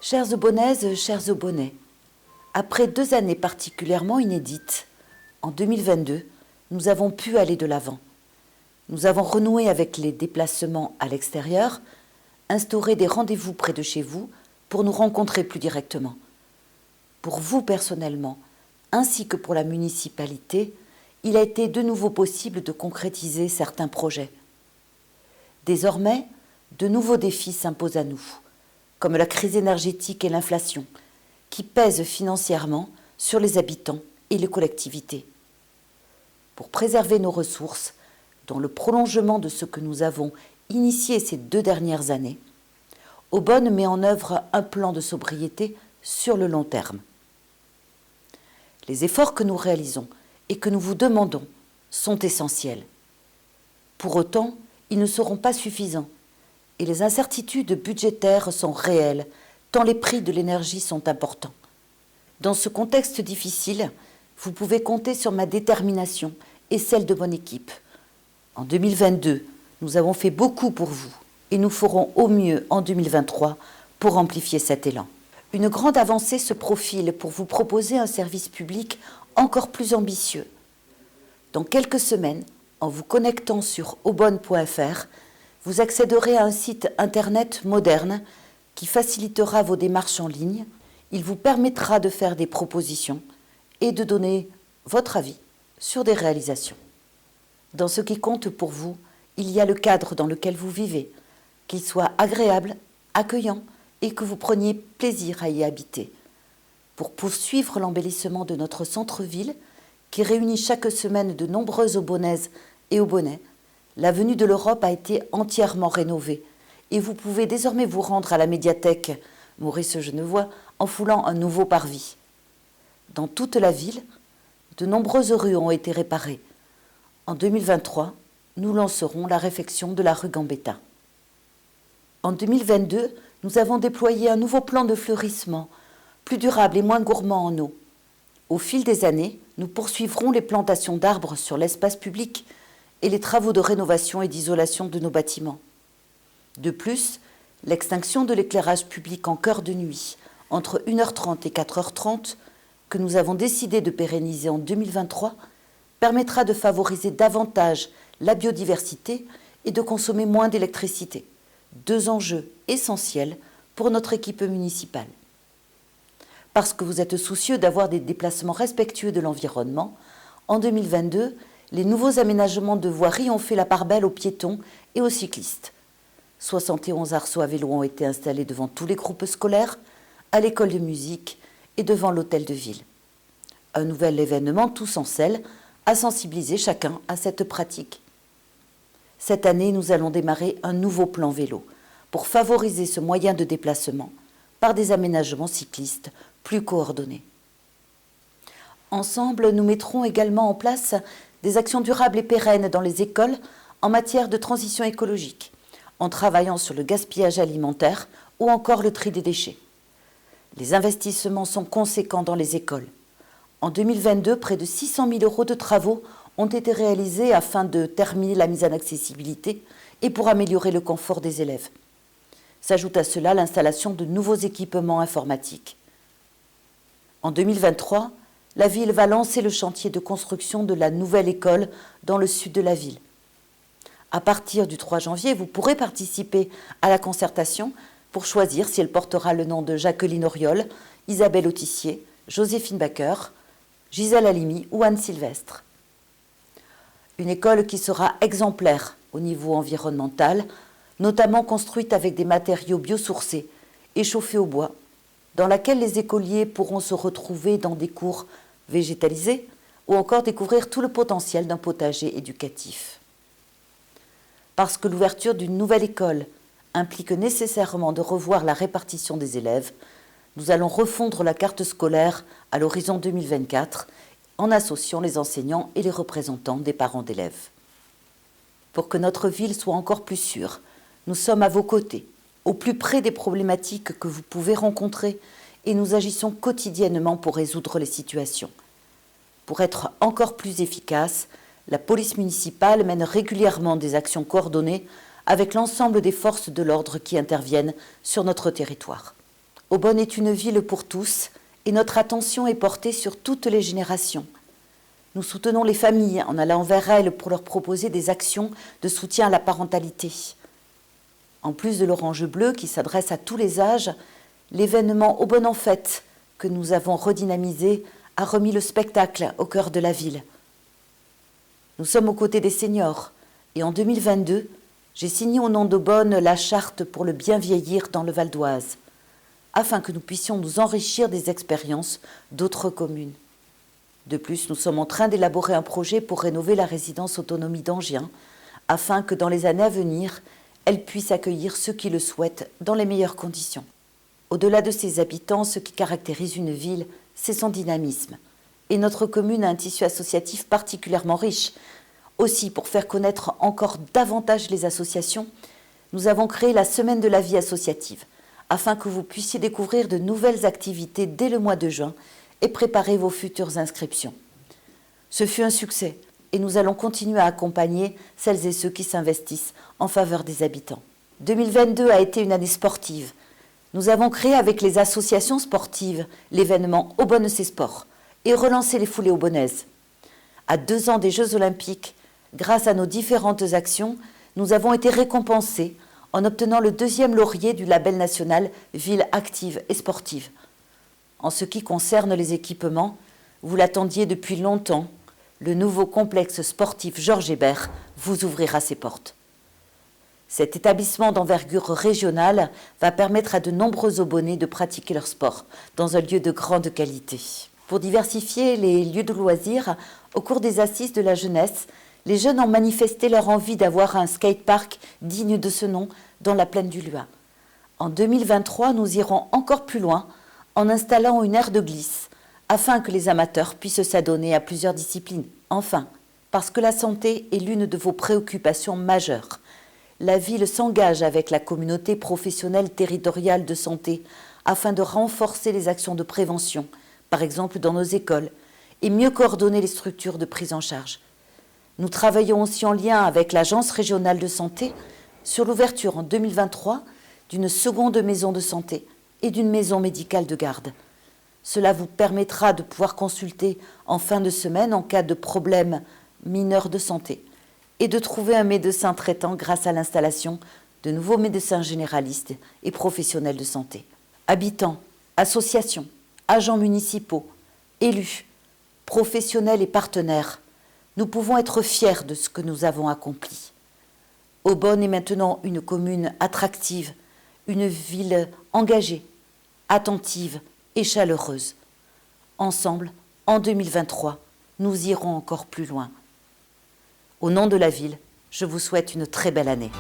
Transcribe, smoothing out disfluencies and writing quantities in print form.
Chères Aubonnaises, chers Aubonnais, après 2 années particulièrement inédites, en 2022, nous avons pu aller de l'avant. Nous avons renoué avec les déplacements à l'extérieur, instauré des rendez-vous près de chez vous pour nous rencontrer plus directement. Pour vous personnellement, ainsi que pour la municipalité, il a été de nouveau possible de concrétiser certains projets. Désormais, de nouveaux défis s'imposent à nous, comme la crise énergétique et l'inflation, qui pèsent financièrement sur les habitants et les collectivités. Pour préserver nos ressources, dans le prolongement de ce que nous avons initié ces 2 dernières années, Aubonne met en œuvre un plan de sobriété sur le long terme. Les efforts que nous réalisons et que nous vous demandons sont essentiels. Pour autant, ils ne seront pas suffisants et les incertitudes budgétaires sont réelles, tant les prix de l'énergie sont importants. Dans ce contexte difficile, vous pouvez compter sur ma détermination et celle de mon équipe. En 2022, nous avons fait beaucoup pour vous et nous ferons au mieux en 2023 pour amplifier cet élan. Une grande avancée se profile pour vous proposer un service public encore plus ambitieux. Dans quelques semaines, en vous connectant sur aubonne.fr, vous accéderez à un site internet moderne qui facilitera vos démarches en ligne. Il vous permettra de faire des propositions et de donner votre avis sur des réalisations. Dans ce qui compte pour vous, il y a le cadre dans lequel vous vivez, qu'il soit agréable, accueillant et que vous preniez plaisir à y habiter. Pour poursuivre l'embellissement de notre centre-ville, qui réunit chaque semaine de nombreuses Aubonnaises et Aubonnais, l'avenue de l'Europe a été entièrement rénovée et vous pouvez désormais vous rendre à la médiathèque Maurice Genevoix en foulant un nouveau parvis. Dans toute la ville, de nombreuses rues ont été réparées. En 2023, nous lancerons la réfection de la rue Gambetta. En 2022, nous avons déployé un nouveau plan de fleurissement, plus durable et moins gourmand en eau. Au fil des années, nous poursuivrons les plantations d'arbres sur l'espace public et les travaux de rénovation et d'isolation de nos bâtiments. De plus, l'extinction de l'éclairage public en cœur de nuit, entre 1h30 et 4h30, que nous avons décidé de pérenniser en 2023, permettra de favoriser davantage la biodiversité et de consommer moins d'électricité. 2 enjeux essentiels pour notre équipe municipale. Parce que vous êtes soucieux d'avoir des déplacements respectueux de l'environnement, en 2022, les nouveaux aménagements de voirie ont fait la part belle aux piétons et aux cyclistes. 71 arceaux à vélo ont été installés devant tous les groupes scolaires, à l'école de musique et devant l'hôtel de ville. Un nouvel événement tous en selle a sensibilisé chacun à cette pratique. Cette année, nous allons démarrer un nouveau plan vélo pour favoriser ce moyen de déplacement par des aménagements cyclistes plus coordonnés. Ensemble, nous mettrons également en place des actions durables et pérennes dans les écoles en matière de transition écologique, en travaillant sur le gaspillage alimentaire ou encore le tri des déchets. Les investissements sont conséquents dans les écoles. En 2022, près de 600 000 € de travaux ont été réalisés afin de terminer la mise en accessibilité et pour améliorer le confort des élèves. S'ajoute à cela l'installation de nouveaux équipements informatiques. En 2023, la ville va lancer le chantier de construction de la nouvelle école dans le sud de la ville. À partir du 3 janvier, vous pourrez participer à la concertation pour choisir si elle portera le nom de Jacqueline Auriol, Isabelle Autissier, Joséphine Baker, Gisèle Halimi ou Anne Sylvestre. Une école qui sera exemplaire au niveau environnemental, notamment construite avec des matériaux biosourcés et chauffée au bois, dans laquelle les écoliers pourront se retrouver dans des cours végétalisés ou encore découvrir tout le potentiel d'un potager éducatif. Parce que l'ouverture d'une nouvelle école implique nécessairement de revoir la répartition des élèves, nous allons refondre la carte scolaire à l'horizon 2024 en associant les enseignants et les représentants des parents d'élèves. Pour que notre ville soit encore plus sûre, nous sommes à vos côtés, au plus près des problématiques que vous pouvez rencontrer et nous agissons quotidiennement pour résoudre les situations. Pour être encore plus efficace, la police municipale mène régulièrement des actions coordonnées avec l'ensemble des forces de l'ordre qui interviennent sur notre territoire. Aubonne est une ville pour tous et notre attention est portée sur toutes les générations. Nous soutenons les familles en allant vers elles pour leur proposer des actions de soutien à la parentalité. En plus de l'Orange Bleu qui s'adresse à tous les âges, l'événement Aubonne en fête que nous avons redynamisé a remis le spectacle au cœur de la ville. Nous sommes aux côtés des seniors et en 2022, j'ai signé au nom d'Aubonne la charte pour le bien vieillir dans le Val d'Oise, afin que nous puissions nous enrichir des expériences d'autres communes. De plus, nous sommes en train d'élaborer un projet pour rénover la résidence autonomie d'Angien, afin que dans les années à venir, elle puisse accueillir ceux qui le souhaitent dans les meilleures conditions. Au-delà de ses habitants, ce qui caractérise une ville, c'est son dynamisme. Et notre commune a un tissu associatif particulièrement riche. Aussi, pour faire connaître encore davantage les associations, nous avons créé la Semaine de la vie associative, afin que vous puissiez découvrir de nouvelles activités dès le mois de juin et préparer vos futures inscriptions. Ce fut un succès et nous allons continuer à accompagner celles et ceux qui s'investissent en faveur des habitants. 2022 a été une année sportive. Nous avons créé avec les associations sportives l'événement Aubonne C'est Sport et relancé les foulées aubonnaises. À 2 ans des Jeux Olympiques, grâce à nos différentes actions, nous avons été récompensés en obtenant le 2e laurier du label national Ville active et sportive. En ce qui concerne les équipements, vous l'attendiez depuis longtemps, le nouveau complexe sportif Georges Hébert vous ouvrira ses portes. Cet établissement d'envergure régionale va permettre à de nombreux Aubonnais de pratiquer leur sport dans un lieu de grande qualité. Pour diversifier les lieux de loisirs, au cours des assises de la jeunesse, les jeunes ont manifesté leur envie d'avoir un skatepark digne de ce nom dans la plaine du Luat. En 2023, nous irons encore plus loin en installant une aire de glisse afin que les amateurs puissent s'adonner à plusieurs disciplines. Enfin, parce que la santé est l'une de vos préoccupations majeures, la ville s'engage avec la communauté professionnelle territoriale de santé afin de renforcer les actions de prévention, par exemple dans nos écoles, et mieux coordonner les structures de prise en charge. Nous travaillons aussi en lien avec l'Agence régionale de santé sur l'ouverture en 2023 d'une seconde maison de santé et d'une maison médicale de garde. Cela vous permettra de pouvoir consulter en fin de semaine en cas de problème mineur de santé et de trouver un médecin traitant grâce à l'installation de nouveaux médecins généralistes et professionnels de santé. Habitants, associations, agents municipaux, élus, professionnels et partenaires, nous pouvons être fiers de ce que nous avons accompli. Aubonne est maintenant une commune attractive, une ville engagée, attentive et chaleureuse. Ensemble, en 2023, nous irons encore plus loin. Au nom de la ville, je vous souhaite une très belle année.